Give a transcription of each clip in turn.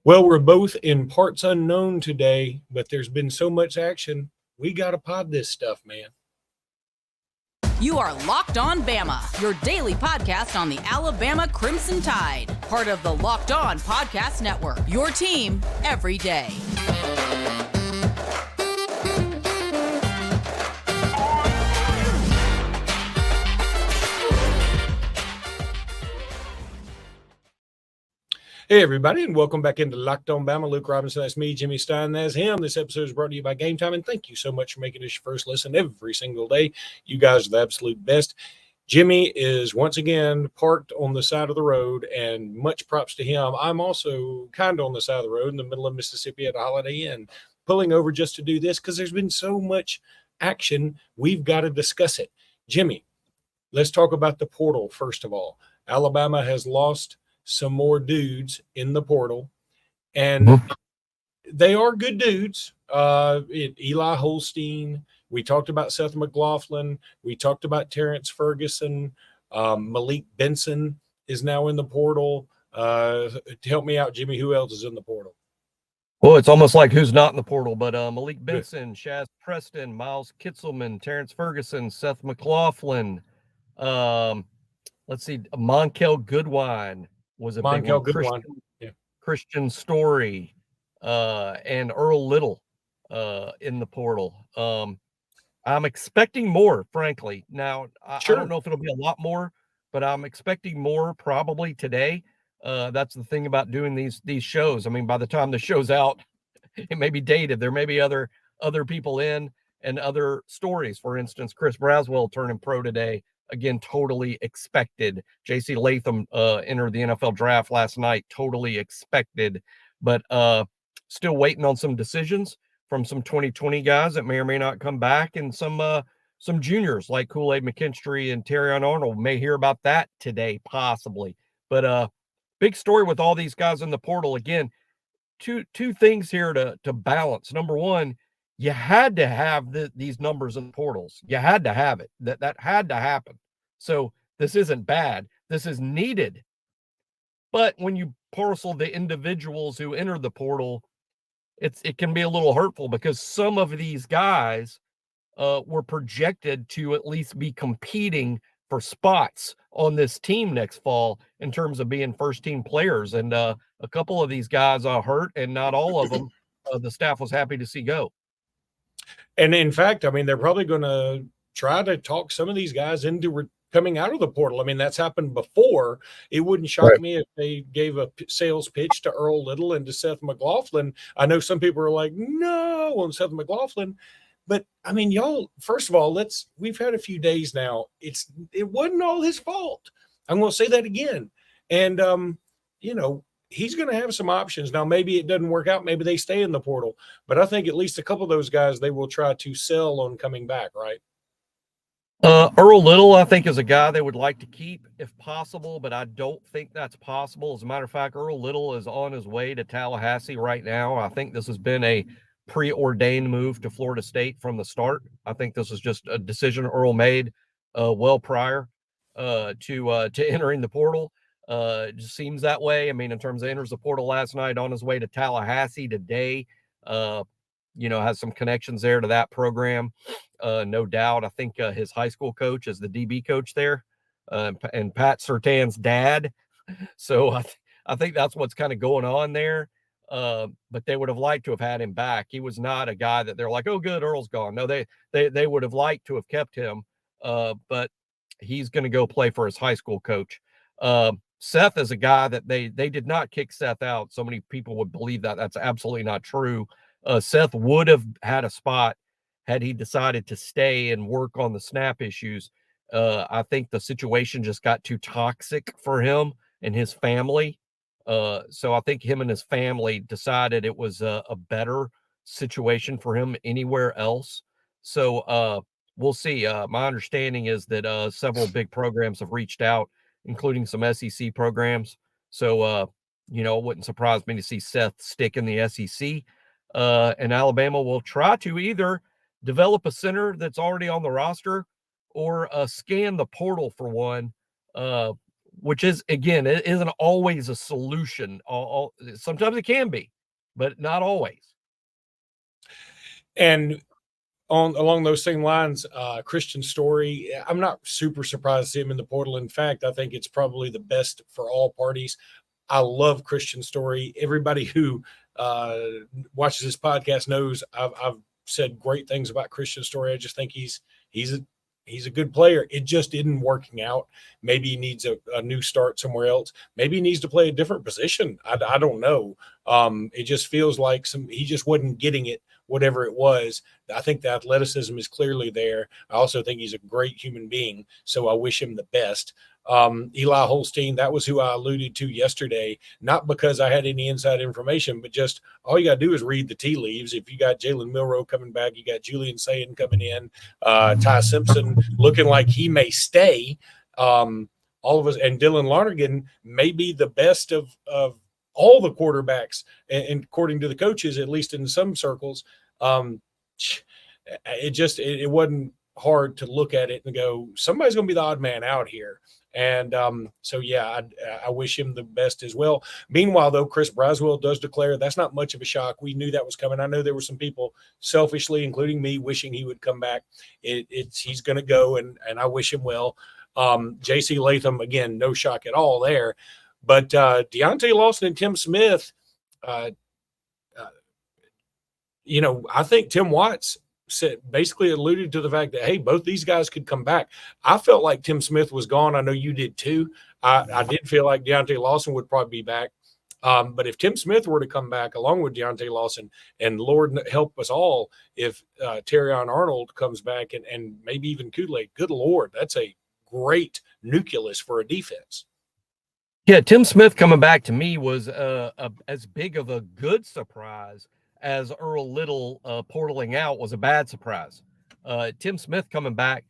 Well, we're both in parts unknown today, but there's been so much action. We got to pod this stuff, man. You are Locked On Bama, your daily podcast on the Alabama Crimson Tide, part of the Locked On Podcast Network, your team every day. Hey, everybody, and welcome back into Locked On Bama. Luke Robinson, that's me. Jimmy Stein, that's him. This episode is brought to you by Gametime, and thank you so much for making this your first listen every single day. You guys are the absolute best. Jimmy is once again parked on the side of the road, and much props to him. I'm also kind of on the side of the road in the middle of Mississippi at a Holiday Inn, pulling over just to do this because there's been so much action. We've got to discuss it. Jimmy, let's talk about the portal first of all. Alabama has lost some more dudes in the portal, and they are good dudes. Eli Holstein. We talked about Seth McLaughlin. We talked about Terrence Ferguson. Malik Benson is now in the portal. Help me out, Jimmy. Who else is in the portal? Well, it's almost like who's not in the portal, but Malik Benson, Shaz Preston, Miles Kitzelman, Terrence Ferguson, Seth McLaughlin. Let's see, Monkel Goodwine was a big one. Christian Story, and Earl Little in the portal. I'm expecting more, frankly. Now, I don't know if it'll be a lot more, but I'm expecting more probably today. That's the thing about doing these shows. I mean, by the time the show's out, it may be dated. There may be other people in and other stories. For instance, Chris Braswell turning pro today. Again, totally expected. J.C. Latham entered the NFL draft last night. Totally expected. But still waiting on some decisions from some 2020 guys that may or may not come back, and some juniors like Kool-Aid McKinstry and Terrion Arnold. May hear about that today, possibly. But big story with all these guys in the portal. Again, two things here to balance. Number one, you had to have these numbers in the portals. You had to have it. That had to happen. So this isn't bad. This is needed. But when you parcel the individuals who enter the portal, it can be a little hurtful because some of these guys were projected to at least be competing for spots on this team next fall in terms of being first-team players. And a couple of these guys are hurt, and not all of them the staff was happy to see go. And in fact, I mean, they're probably going to try to talk some of these guys into coming out of the portal. I mean, that's happened before. It wouldn't shock me if they gave a sales pitch to Earl Little and to Seth McLaughlin. I know some people are like, no, on Seth McLaughlin. But I mean, y'all, first of all, we've had a few days now. It wasn't all his fault. I'm going to say that again. And, he's going to have some options. Now, maybe it doesn't work out. Maybe they stay in the portal. But I think at least a couple of those guys, they will try to sell on coming back, right? Earl Little, I think, is a guy they would like to keep if possible, but I don't think that's possible. As a matter of fact, Earl Little is on his way to Tallahassee right now. I think this has been a preordained move to Florida State from the start. I think this is just a decision Earl made well prior to entering the portal. It just seems that way. I mean, in terms of enters the portal last night, on his way to Tallahassee today, has some connections there to that program. No doubt. I think his high school coach is the DB coach there, and Pat Surtain's dad. So I think that's what's kind of going on there. But they would have liked to have had him back. He was not a guy that they're like, oh, good, Earl's gone. No, they would have liked to have kept him. But he's going to go play for his high school coach. Seth is a guy that they did not kick Seth out. So many people would believe that. That's absolutely not true. Seth would have had a spot had he decided to stay and work on the snap issues. I think the situation just got too toxic for him and his family. So I think him and his family decided it was a better situation for him anywhere else. So we'll see. My understanding is that several big programs have reached out, including some SEC programs. So, it wouldn't surprise me to see Seth stick in the SEC. And Alabama will try to either develop a center that's already on the roster or scan the portal for one. which is, again, it isn't always a solution. Sometimes it can be, but not always. And along those same lines, Christian Story, I'm not super surprised to see him in the portal. In fact, I think it's probably the best for all parties. I love Christian Story. Everybody who watches this podcast knows I've said great things about Christian Story. I just think he's a good player. It just isn't working out. Maybe he needs a new start somewhere else. Maybe he needs to play a different position. I don't know. It just feels like he just wasn't getting it, whatever it was. I think the athleticism is clearly there. I also think he's a great human being, so I wish him the best. Eli Holstein, that was who I alluded to yesterday, not because I had any inside information, but just all you got to do is read the tea leaves. If you got Jalen Milroe coming back, you got Julian Sayin coming in, Ty Simpson looking like he may stay. All of us, and Dylan Lonergan may be the best of all the quarterbacks, and according to the coaches, at least in some circles. It wasn't hard to look at it and go, somebody's going to be the odd man out here. And so, yeah, I wish him the best as well. Meanwhile, though, Chris Braswell does declare. That's not much of a shock. We knew that was coming. I know there were some people selfishly, including me, wishing he would come back. He's going to go, and I wish him well. J.C. Latham, again, no shock at all there. But Deontay Lawson and Tim Smith, I think Tim Watts basically alluded to the fact that, hey, both these guys could come back. I felt like Tim Smith was gone. I know you did too. I did feel like Deontay Lawson would probably be back. But if Tim Smith were to come back along with Deontay Lawson, and Lord help us all if Terrion Arnold comes back and maybe even Kool-Aid, good Lord, that's a great nucleus for a defense. Yeah, Tim Smith coming back to me was as big of a good surprise as Earl Little portaling out was a bad surprise. Tim Smith coming back,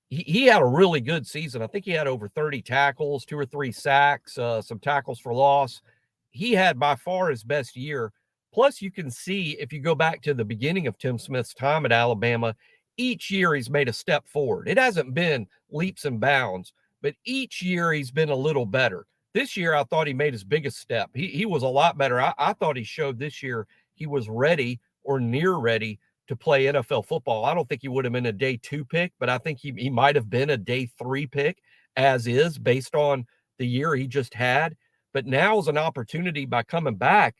he had a really good season. I think he had over 30 tackles, 2 or 3 sacks, some tackles for loss. He had by far his best year. Plus, you can see if you go back to the beginning of Tim Smith's time at Alabama, each year he's made a step forward. It hasn't been leaps and bounds, but each year he's been a little better. This year, I thought he made his biggest step. He was a lot better. I thought he showed this year he was ready or near ready to play NFL football. I don't think he would have been a day 2 pick, but I think he might have been a day 3 pick as is based on the year he just had. But now is an opportunity by coming back.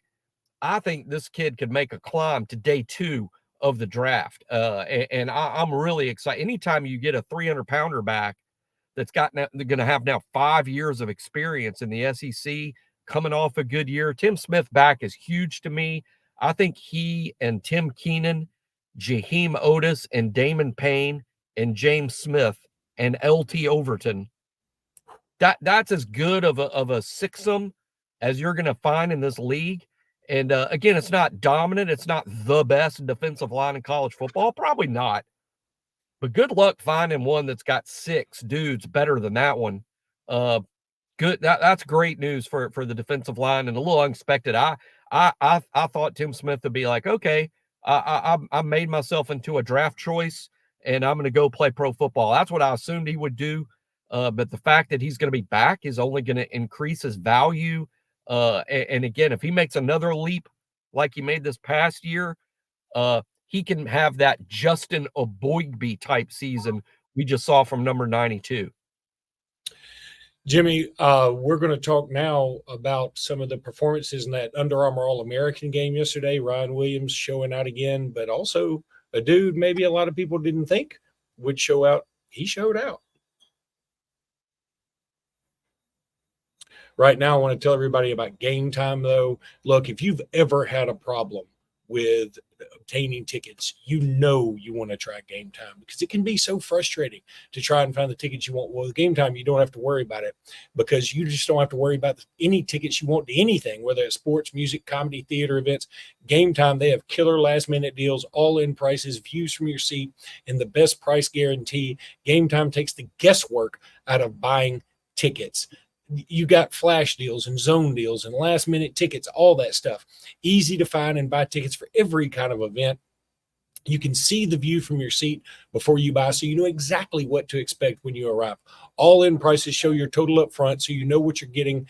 I think this kid could make a climb to day 2 of the draft. And I'm really excited. Anytime you get a 300-pounder back that's going to have now 5 years of experience in the SEC, coming off a good year, Tim Smith back is huge to me. I think he and Tim Keenan, Jaheim Otis, and Damon Payne, and James Smith, and LT Overton, that's as good of a sixum as you're going to find in this league. And again, it's not dominant. It's not the best defensive line in college football. Probably not. But good luck finding one that's got 6 dudes better than that one. Good. That's great news for the defensive line, and a little unexpected. I thought Tim Smith would be like, okay, I made myself into a draft choice, and I'm going to go play pro football. That's what I assumed he would do. But the fact that he's going to be back is only going to increase his value. And again, if he makes another leap like he made this past year, he can have that Justin Oboigbe type season we just saw from number 92. Jimmy, we're going to talk now about some of the performances in that Under Armour All-American game yesterday. Ryan Williams showing out again, but also a dude maybe a lot of people didn't think would show out. He showed out. Right now, I want to tell everybody about Gametime, though. Look, if you've ever had a problem with obtaining tickets, you want to try Gametime because it can be so frustrating to try and find the tickets you want. Well, with Gametime, you don't have to worry about it because you just don't have to worry about any tickets you want to anything, whether it's sports, music, comedy, theater, events. Gametime, they have killer last-minute deals, all-in prices, views from your seat, and the best price guarantee. Gametime takes the guesswork out of buying tickets. You got flash deals and zone deals and last minute tickets, all that stuff. Easy to find and buy tickets for every kind of event. You can see the view from your seat before you buy, so you know exactly what to expect when you arrive. All-in prices show your total up front, so you know what you're getting,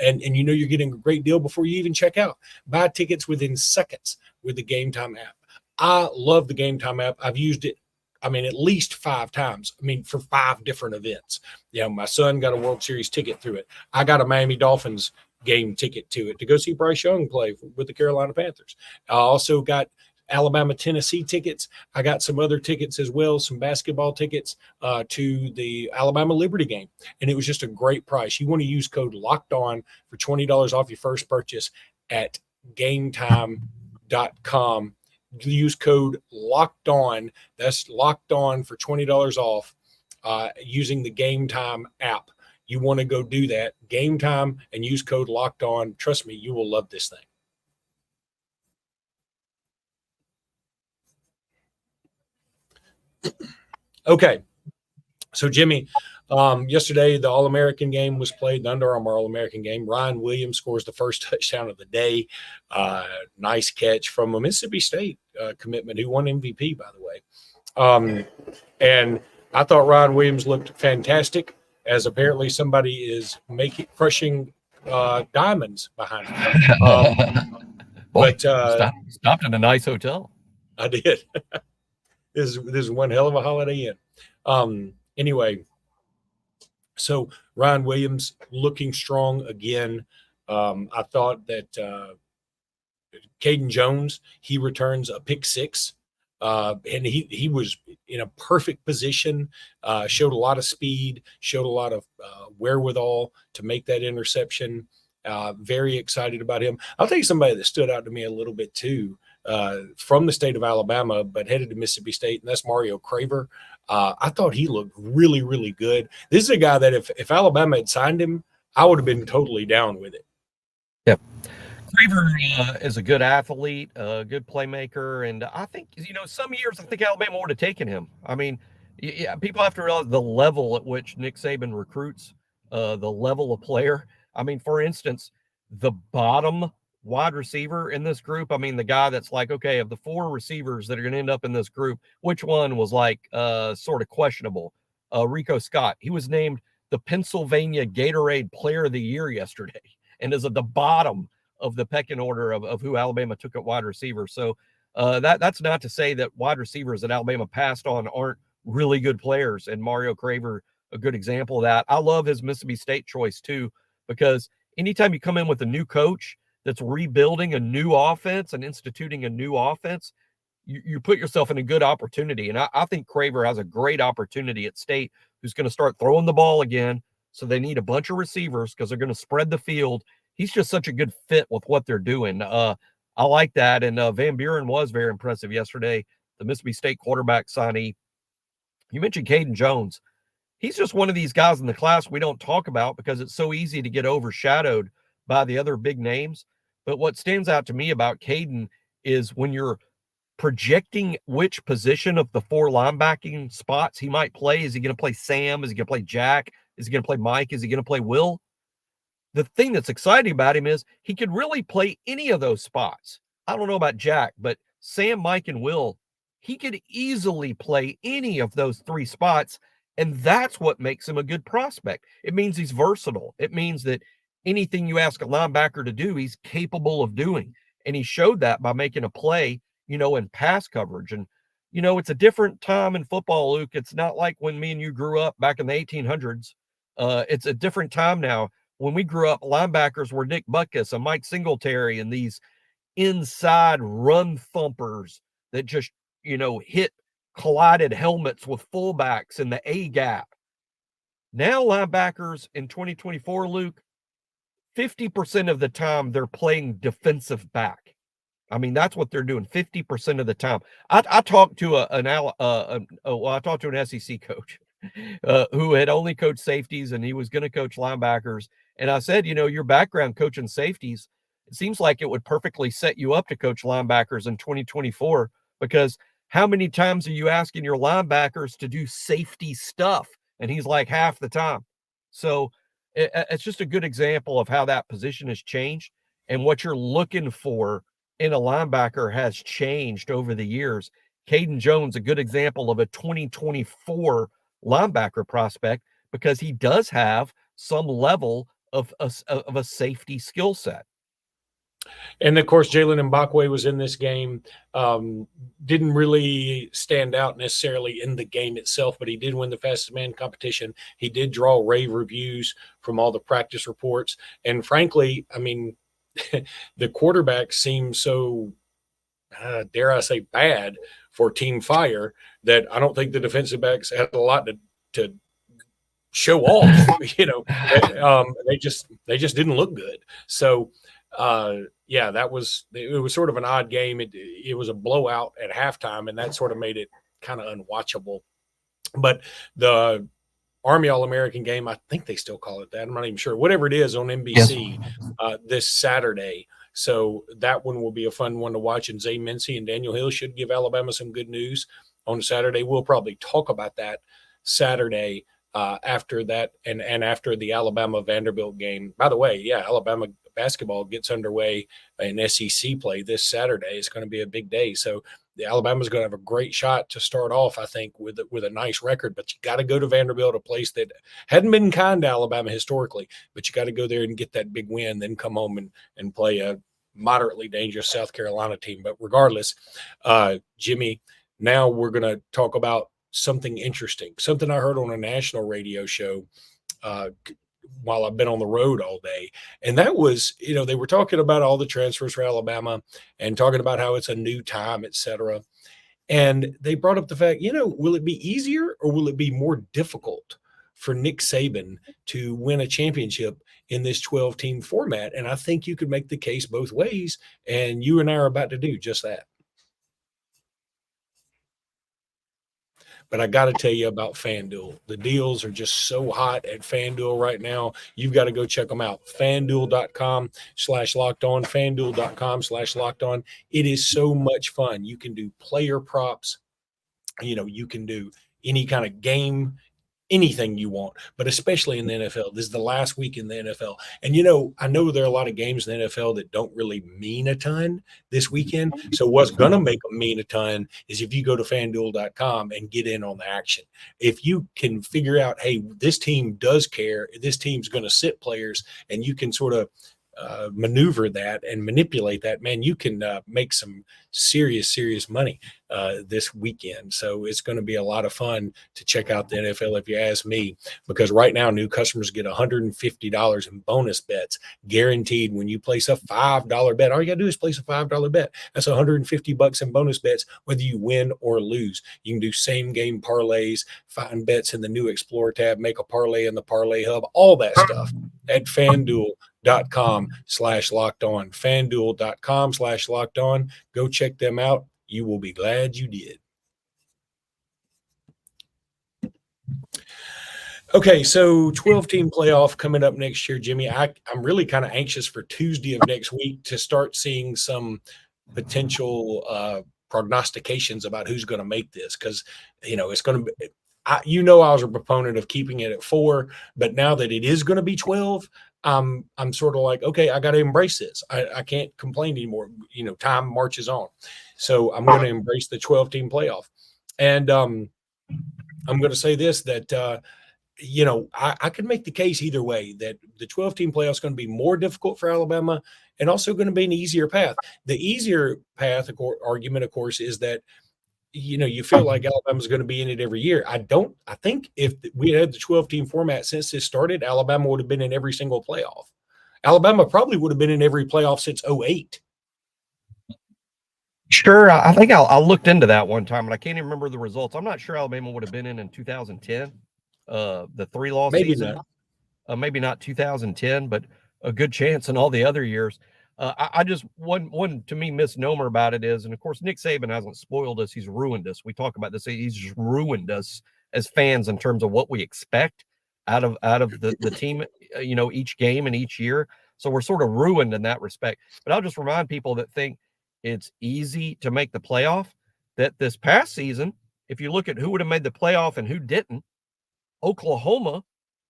and you know you're getting a great deal before you even check out. Buy tickets within seconds with the Gametime app. I love the Gametime app. I've used it, at least 5 times. For 5 different events. My son got a World Series ticket through it. I got a Miami Dolphins game ticket to it to go see Bryce Young play with the Carolina Panthers. I also got Alabama, Tennessee tickets. I got some other tickets as well, some basketball tickets to the Alabama Liberty game. And it was just a great price. You want to use code Locked On for $20 off your first purchase at gametime.com. Use code Locked On. That's Locked On for $20 off using the Gametime app. You want to go do that. Gametime and use code Locked On. Trust me, you will love this thing. Okay, so Jimmy, yesterday the All-American game was played, the Under Armour All-American game. Ryan Williams scores the first touchdown of the day. Nice catch from a Mississippi State commitment who won MVP, by the way. And I thought Ryan Williams looked fantastic, as apparently somebody is crushing diamonds behind him. Boy, stopped in a nice hotel. I did. This is one hell of a Holiday Inn. Anyway, so Ryan Williams looking strong again. I thought that Caden Jones, he returns a pick 6. And he was in a perfect position, showed a lot of speed, showed a lot of wherewithal to make that interception. Very excited about him. I'll tell you somebody that stood out to me a little bit too, from the state of Alabama, but headed to Mississippi State, and that's Mario Craver. I thought he looked really, really good. This is a guy that if Alabama had signed him, I would have been totally down with it. Yep. Craver is a good athlete, a good playmaker, and I think, some years I think Alabama would have taken him. People have to realize the level at which Nick Saban recruits, the level of player. For instance, the bottom wide receiver in this group, the guy that's like, okay, of the 4 receivers that are going to end up in this group, which one was sort of questionable? Rico Scott. He was named the Pennsylvania Gatorade Player of the Year yesterday and is at the bottom of the pecking order of who Alabama took at wide receiver. So that's not to say that wide receivers that Alabama passed on aren't really good players, and Mario Craver, a good example of that. I love his Mississippi State choice too, because anytime you come in with a new coach that's rebuilding a new offense and instituting a new offense, you put yourself in a good opportunity. And I think Craver has a great opportunity at State, who's going to start throwing the ball again. So they need a bunch of receivers because they're going to spread the field. He's just such a good fit with what they're doing. I like that. And Van Buren was very impressive yesterday, the Mississippi State quarterback signee. You mentioned Caden Jones. He's just one of these guys in the class we don't talk about because it's so easy to get overshadowed by the other big names. But what stands out to me about Caden is when you're projecting which position of the 4 linebacking spots he might play. Is he going to play Sam? Is he going to play Jack? Is he going to play Mike? Is he going to play Will? The thing that's exciting about him is he could really play any of those spots. I don't know about Jack, but Sam, Mike, and Will, he could easily play any of those 3 spots. And that's what makes him a good prospect. It means he's versatile. It means that anything you ask a linebacker to do, he's capable of doing. And he showed that by making a play, in pass coverage. And, it's a different time in football, Luke. It's not like when me and you grew up back in the 1800s. It's a different time now. When we grew up, linebackers were Nick Butkus and Mike Singletary and these inside run thumpers that just, hit collided helmets with fullbacks in the A gap. Now linebackers in 2024, Luke, 50% of the time they're playing defensive back. That's what they're doing 50% of the time. I talked to I talked to an SEC coach who had only coached safeties, and he was going to coach linebackers. And I said, your background coaching safeties, it seems like it would perfectly set you up to coach linebackers in 2024, because how many times are you asking your linebackers to do safety stuff? And he's like, half the time. So it's just a good example of how that position has changed, and what you're looking for in a linebacker has changed over the years. Caden Jones, a good example of a 2024 linebacker prospect, because he does have some level of a safety skill set. And of course, Jalen Mbakwe was in this game. Didn't really stand out necessarily in the game itself, but he did win the fastest man competition. He did draw rave reviews from all the practice reports. And frankly, I mean, the quarterback seemed so, dare I say, bad for Team Fire that I don't think the defensive backs had a lot to show off. You know, they just didn't look good. So, yeah, it was sort of an odd game. It was a blowout at halftime, and that sort of made it kind of unwatchable. But the Army All-American game, I think they still call it that. I'm not even sure. Whatever it is on NBC this Saturday. So that one will be a fun one to watch. And Zay Mincy and Daniel Hill should give Alabama some good news on Saturday. We'll probably talk about that Saturday after that and after the Alabama-Vanderbilt game. By the way, yeah, Alabama basketball gets underway in SEC play this Saturday. It's going to be a big day. So Alabama's going to have a great shot to start off, I think, with a nice record. But you got to go to Vanderbilt, a place that hadn't been kind to Alabama historically. But you got to go there and get that big win, then come home and play a moderately dangerous South Carolina team. But regardless, Jimmy, now we're going to talk about something interesting, something I heard on a national radio show while I've been on the road all day. And that was, they were talking about all the transfers for Alabama and talking about how it's a new time, et cetera. And they brought up the fact, will it be easier or will it be more difficult for Nick Saban to win a championship in this 12-team format? And I think you could make the case both ways. And you and I are about to do just that. But I got to tell you about FanDuel. The deals are just so hot at FanDuel right now. You've got to go check them out. FanDuel.com/lockedon. FanDuel.com/lockedon. It is so much fun. You can do player props. You can do any kind of game, anything you want, but especially in the NFL. This is the last week in the NFL. And, I know there are a lot of games in the NFL that don't really mean a ton this weekend. So what's going to make them mean a ton is if you go to FanDuel.com and get in on the action. If you can figure out, hey, this team does care, this team's going to sit players, and you can sort of maneuver that and manipulate that, man, you can make some serious money this weekend. So it's going to be a lot of fun to check out the NFL if you ask me, because right now new customers get $150 in bonus bets guaranteed when you place a $5 bet. All you got to do is place a $5 bet. That's $150 in bonus bets, whether you win or lose. You can do same game parlays, find bets in the new Explore tab, make a parlay in the Parlay Hub, all that stuff at FanDuel.com/lockedon. FanDuel.com/lockedon. Go check them out. You will be glad you did. Okay, so 12-team playoff coming up next year, Jimmy. I'm really kind of anxious for Tuesday of next week to start seeing some potential prognostications about who's going to make this, because it's going to be. I was a proponent of keeping it at 4, but now that it is going to be 12, I'm sort of like, okay, I got to embrace this. I can't complain anymore. Time marches on. So I'm going to embrace the 12-team playoff. And I'm going to say this, that, I could make the case either way that the 12-team playoff is going to be more difficult for Alabama and also going to be an easier path. The easier path argument, of course, is that, you feel like Alabama's going to be in it every year. I think if we had the 12-team format since this started, Alabama would have been in every single playoff. Alabama probably would have been in every playoff since 2008. Sure. I think I looked into that one time, but I can't even remember the results. I'm not sure Alabama would have been in 2010, the 3-loss season. Maybe not 2010, but a good chance in all the other years. I just one to me misnomer about it is, and of course Nick Saban hasn't spoiled us; he's ruined us. We talk about this; he's just ruined us as fans in terms of what we expect out of the team, each game and each year. So we're sort of ruined in that respect. But I'll just remind people that think it's easy to make the playoff that this past season, if you look at who would have made the playoff and who didn't, Oklahoma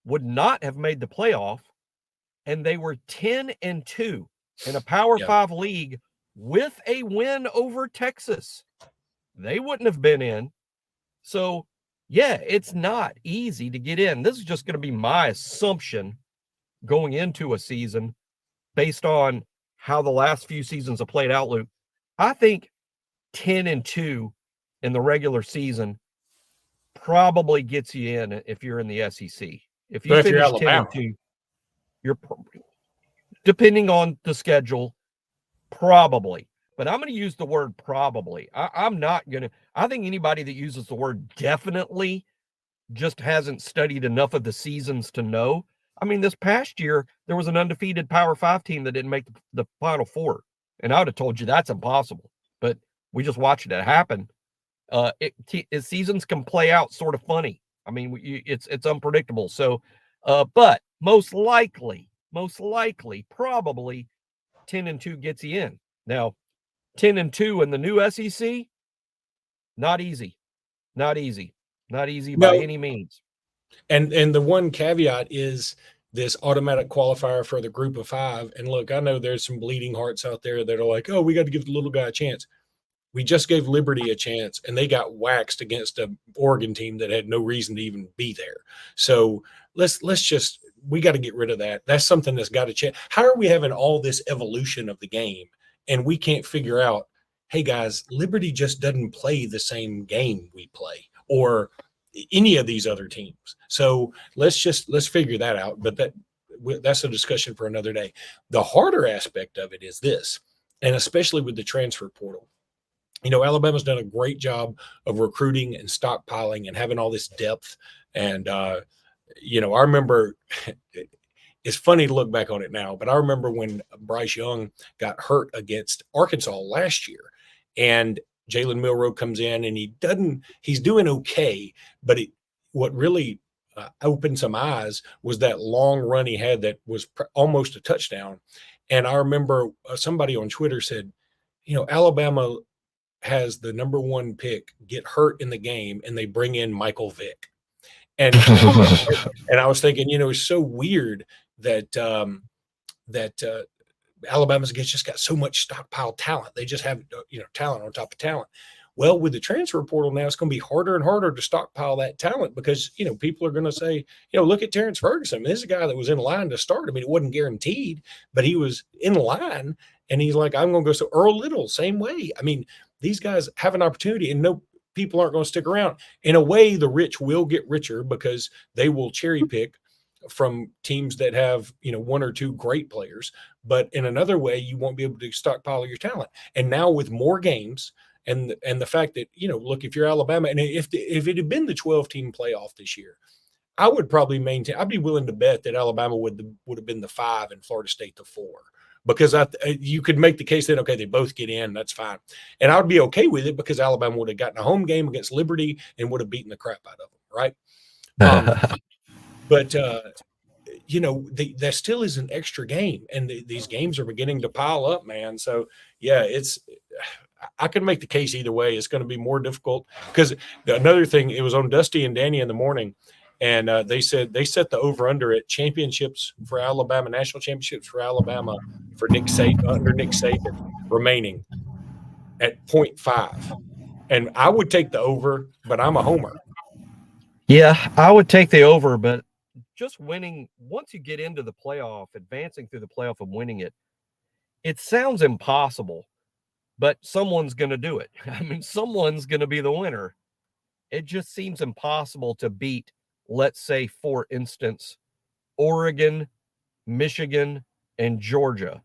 would not have made the playoff, and they were 10-2. In a Power 5 league with a win over Texas. They wouldn't have been in. So yeah, it's not easy to get in. This is just going to be my assumption going into a season based on how the last few seasons have played out, Luke. I think 10-2 in the regular season probably gets you in if you're in the SEC. If you But if you're finish Alabama, 10-2, you're depending on the schedule, probably. But I'm going to use the word probably. I'm not going to. I think anybody that uses the word definitely just hasn't studied enough of the seasons to know. I mean, this past year, there was an undefeated Power 5 team that didn't make the Final Four. And I would have told you that's impossible. But we just watched it happen. Seasons can play out sort of funny. I mean, it's unpredictable. So, but most likely, probably 10-2 gets you in. Now, 10-2 in the new SEC, not easy. Not easy by any means. And the one caveat is this automatic qualifier for the group of 5. And look, I know there's some bleeding hearts out there that are like, oh, we got to give the little guy a chance. We just gave Liberty a chance, and they got waxed against an Oregon team that had no reason to even be there. So we got to get rid of that. That's something that's got to change. How are we having all this evolution of the game, and we can't figure out, hey, guys, Liberty just doesn't play the same game we play, or any of these other teams. So let's figure that out. But that's a discussion for another day. The harder aspect of it is this, and especially with the transfer portal. You know, Alabama's done a great job of recruiting and stockpiling and having all this depth. And, you know, I remember it's funny to look back on it now, but I remember when Bryce Young got hurt against Arkansas last year, and Jalen Milroe comes in and he's doing okay, but what really opened some eyes was that long run he had that was almost a touchdown. And I remember somebody on Twitter said, you know, Alabama has the number 1 pick get hurt in the game, and they bring in Michael Vick. And and I was thinking, you know, it's so weird that Alabama's just got so much stockpiled talent. They just have, you know, talent on top of talent. Well, with the transfer portal now, it's going to be harder and harder to stockpile that talent because, you know, people are going to say, you know, look at Terrence Ferguson. This is a guy that was in line to start. I mean, it wasn't guaranteed, but he was in line, and he's like, I'm going to go. So Earl Little, same way. I mean, these guys have an opportunity, and no people aren't going to stick around. In a way, the rich will get richer because they will cherry pick from teams that have, you know, 1 or 2 great players. But in another way, you won't be able to stockpile your talent. And now with more games and the fact that, you know, look, if you're Alabama, and if it had been the 12-team playoff this year, I would probably I'd be willing to bet that Alabama would have been the 5 and Florida State the 4. Because you could make the case that, okay, they both get in, that's fine. And I would be okay with it because Alabama would have gotten a home game against Liberty and would have beaten the crap out of them, right? But, you know, there still is an extra game, and these games are beginning to pile up, man. So, yeah, I can make the case either way. It's going to be more difficult because another thing, it was on Dusty and Danny in the morning, and they said they set the over-under at championships for Alabama, national championships for Alabama for Nick Saban, under Nick Saban remaining at 0.5. And I would take the over, but I'm a homer. Yeah, I would take the over, but just winning, once you get into the playoff, advancing through the playoff and winning it, it sounds impossible, but someone's going to do it. I mean, someone's going to be the winner. It just seems impossible to beat, let's say, for instance, Oregon, Michigan, and Georgia.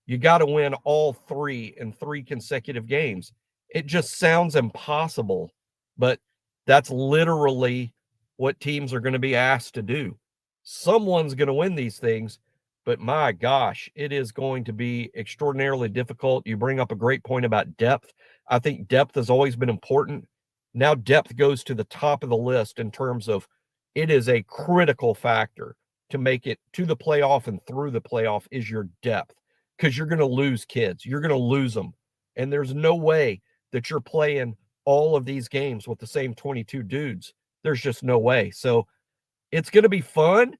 You got to win all 3 in 3 consecutive games. It just sounds impossible, but that's literally what teams are going to be asked to do. Someone's going to win these things, but my gosh, it is going to be extraordinarily difficult. You bring up a great point about depth. I think depth has always been important. Now depth goes to the top of the list in terms of it is a critical factor to make it to the playoff and through the playoff is your depth, because you're going to lose kids. You're going to lose them. And there's no way that you're playing all of these games with the same 22 dudes. There's just no way. So it's going to be fun.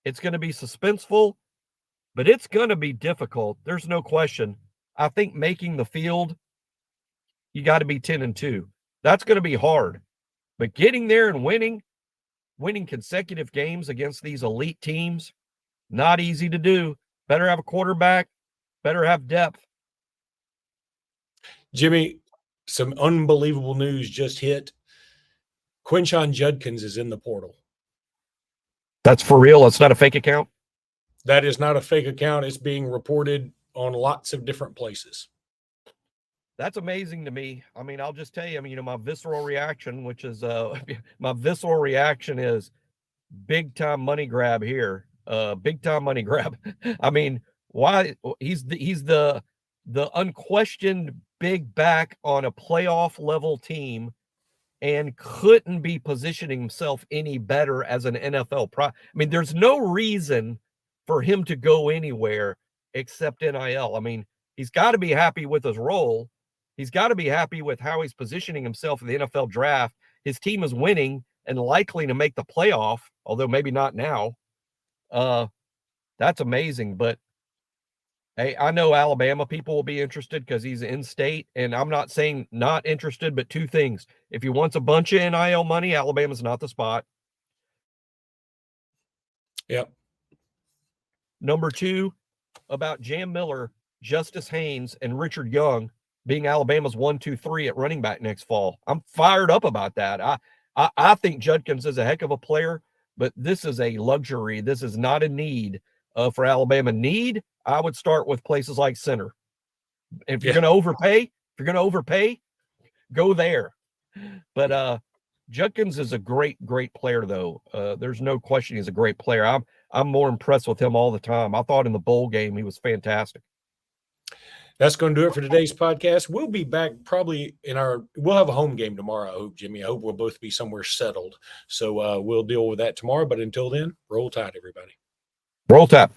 It's going to be suspenseful, but it's going to be difficult. There's no question. I think making the field, you got to be 10-2. That's going to be hard. But getting there and winning consecutive games against these elite teams, not easy to do. Better have a quarterback, better have depth. Jimmy, some unbelievable news just hit. Quinshon Judkins is in the portal. That's for real. It's not a fake account. That is not a fake account. It's being reported on lots of different places. That's amazing to me. I mean, I'll just tell you, my visceral reaction, which is is big time money grab here. Big time money grab. I mean, why he's the unquestioned big back on a playoff level team and couldn't be positioning himself any better as an NFL pro. I mean, there's no reason for him to go anywhere except NIL. I mean, he's got to be happy with his role. He's got to be happy with how he's positioning himself in the NFL draft. His team is winning and likely to make the playoff, although maybe not now. That's amazing. But hey, I know Alabama people will be interested because he's in state, and I'm not saying not interested, but two things. If he wants a bunch of NIL money, Alabama's not the spot. Yep. Number two, about Jam Miller, Justice Haynes, and Richard Young being Alabama's 1, 2, 3 at running back next fall. I'm fired up about that. I think Judkins is a heck of a player, but this is a luxury. This is not a need for Alabama. Need, I would start with places like center. If you're going to overpay, go there. But Judkins is a great player, though. There's no question he's a great player. I'm more impressed with him all the time. I thought in the bowl game he was fantastic. That's going to do it for today's podcast. We'll be back probably we'll have a home game tomorrow, I hope, Jimmy. I hope we'll both be somewhere settled. So we'll deal with that tomorrow. But until then, roll tide, everybody. Roll tide.